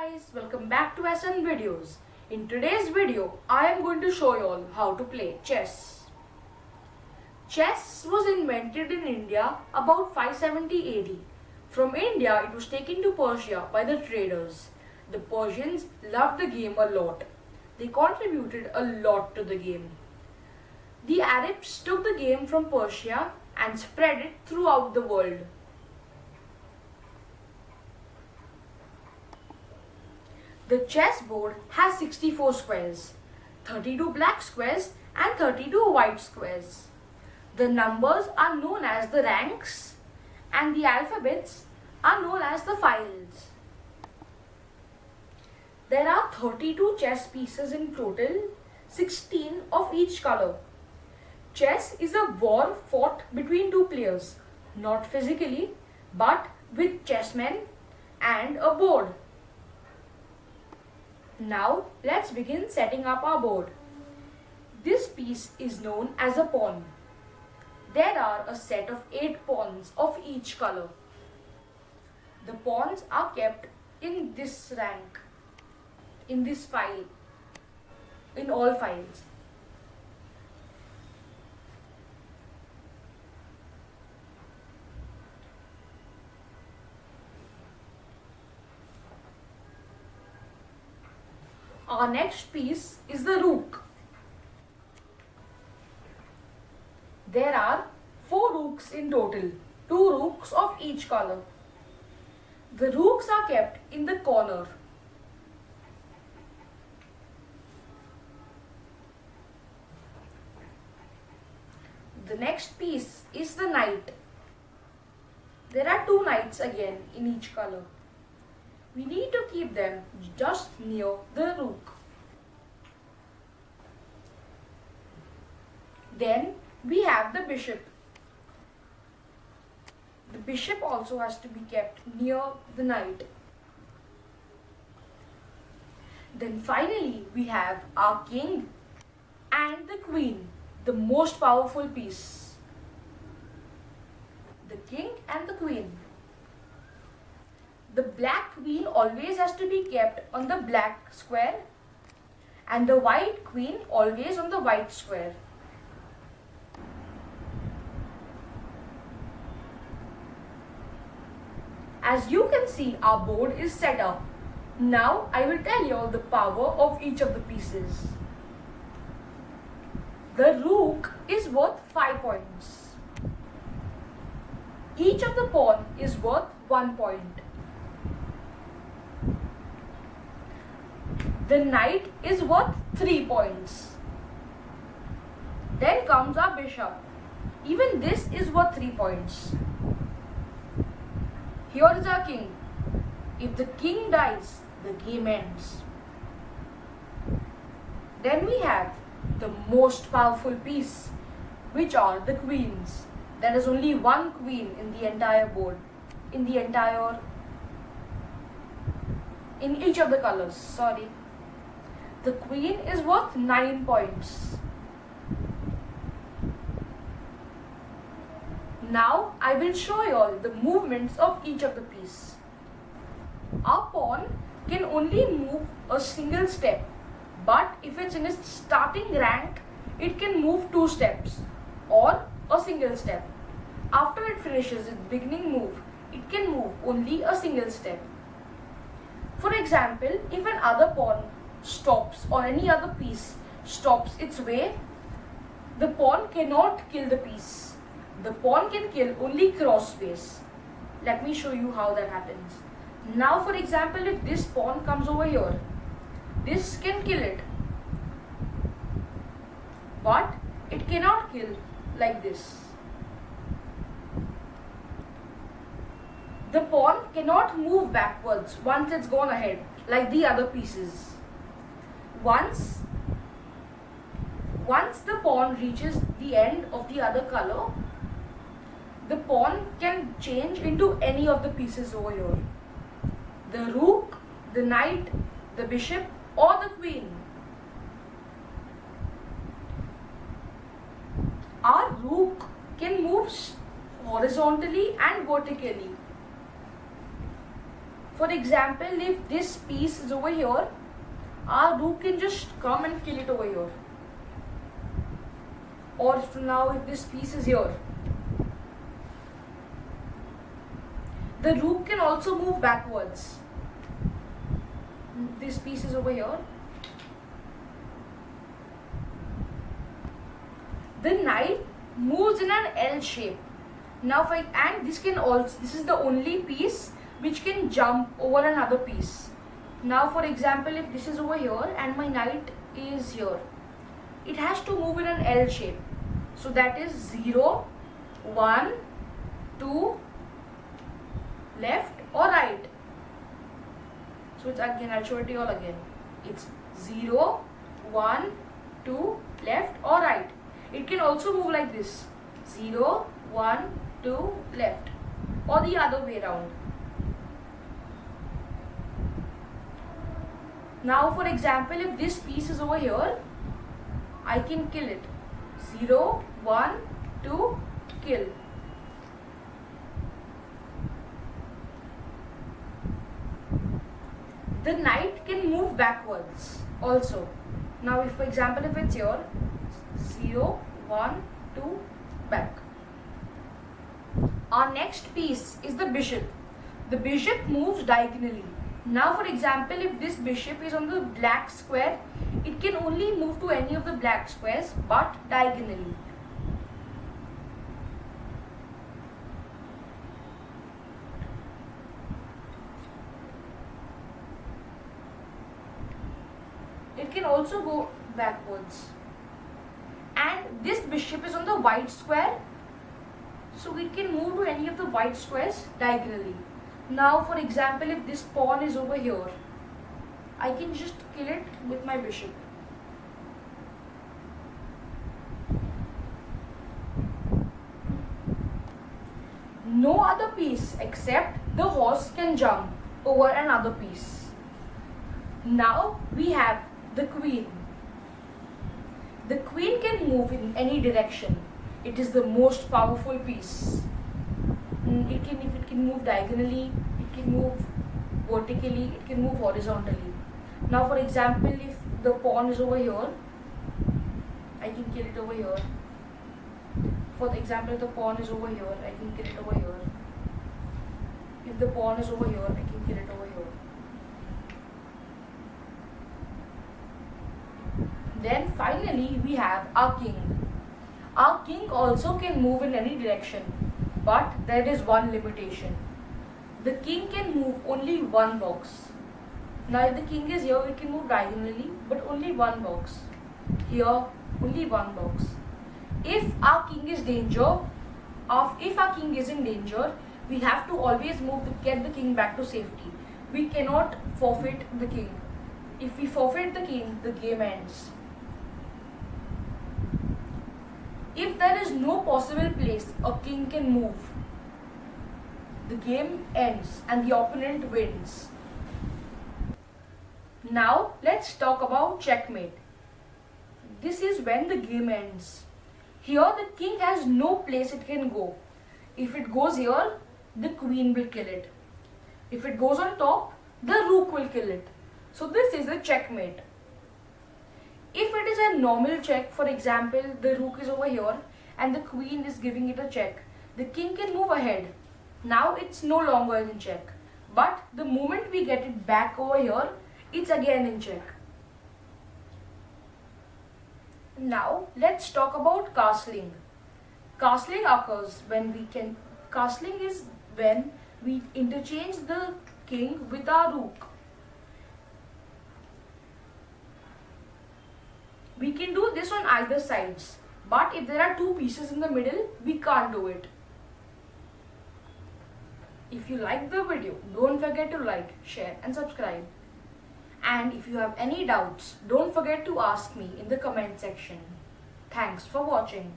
guys, welcome back to SN Videos. In today's video, I am going to show you all how to play chess. Chess was invented in India about 570 AD. From India, it was taken to Persia by the traders. The Persians loved the game a lot. They contributed a lot to the game. The Arabs took the game from Persia and spread it throughout the world. The chessboard has 64 squares, 32 black squares and 32 white squares. The numbers are known as the ranks and the alphabets are known as the files. There are 32 chess pieces in total, 16 of each color. Chess is a war fought between two players, not physically but with chessmen and a board. Now let's begin setting up our board. This piece is known as a pawn. There are a set of 8 pawns of each color. The pawns are kept in this rank, in this file, in all files. Our next piece is the rook. There are 4 rooks in total, 2 rooks of each color. The rooks are kept in the corner. The next piece is the knight. There are 2 knights again in each color. We need to keep them just near the rook. Then we have the bishop. The bishop also has to be kept near the knight. Then finally we have our king and the queen, the most powerful piece. The king and the queen. The black queen always has to be kept on the black square and the white queen always on the white square. As you can see, our board is set up. Now I will tell you all the power of each of the pieces. The rook is worth 5 points. Each of the pawn is worth 1 point. The knight is worth 3 points. Then comes our bishop. Even this is worth 3 points. Here is our king. If the king dies, the game ends. Then we have the most powerful piece, which are the queens. There is only one queen in the entire board, in each of the colors, sorry. The queen is worth 9 points. Now I will show you all the movements of each of the pieces. Our pawn can only move a single step, but if it's in its starting rank, it can move 2 steps or a single step. After it finishes its beginning move, it can move only a single step. For example, if another pawn stops or any other piece stops its way, the pawn cannot kill the piece. The pawn can kill only cross space. Let me show you how that happens. Now for example, if this pawn comes over here, this can kill it, but it cannot kill like this. The pawn cannot move backwards once it's gone ahead like the other pieces. Once the pawn reaches the end of the other color, the pawn can change into any of the pieces over here. The rook, the knight, the bishop or the queen. Our rook can move horizontally and vertically. For example, if this piece is over here, our rook can just come and kill it over here. Or if this piece is here, the rook can also move backwards. This piece is over here. The knight moves in an L shape. Now, this is the only piece which can jump over another piece. Now, for example, if this is over here and my knight is here, it has to move in an L shape. So that is 0, 1, 2, left or right. So it's again, I'll show it to you all again. It's 0, 1, 2, left or right. It can also move like this. 0, 1, 2, left. Or the other way around. Now, for example, if this piece is over here, I can kill it. 0, 1, 2, kill. The knight can move backwards also. Now, if for example, if it's here, 0, 1, 2, back. Our next piece is the bishop. The bishop moves diagonally. Now, for example, if this bishop is on the black square, it can only move to any of the black squares, but diagonally. It can also go backwards. And this bishop is on the white square, so it can move to any of the white squares diagonally. Now, for example, if this pawn is over here, I can just kill it with my bishop. No other piece except the horse can jump over another piece. Now we have the queen. The queen can move in any direction. It is the most powerful piece. If it can move diagonally, it can move vertically, it can move horizontally. Now, for example, if the pawn is over here, I can kill it over here. For example, if the pawn is over here, I can kill it over here. If the pawn is over here, I can kill it over here. Then finally, we have our king. Our king also can move in any direction. But there is one limitation. The king can move only one box. Now if the king is here, it can move diagonally, but only one box. Here, only one box. If our king is in danger, we have to always get the king back to safety. We cannot forfeit the king. If we forfeit the king, the game ends. If there is no possible place a king can move, the game ends and the opponent wins. Now let's talk about checkmate. This is when the game ends. Here the king has no place it can go. If it goes here, the queen will kill it. If it goes on top, the rook will kill it. So this is a checkmate. If it is a normal check, for example, the rook is over here and the queen is giving it a check, the king can move ahead. Now it's no longer in check. But the moment we get it back over here, it's again in check. Now let's talk about castling. Castling occurs castling is when we interchange the king with our rook. We can do this on either sides, but if there are two pieces in the middle, we can't do it. If you like the video, don't forget to like, share and subscribe. And if you have any doubts, don't forget to ask me in the comment section. Thanks for watching.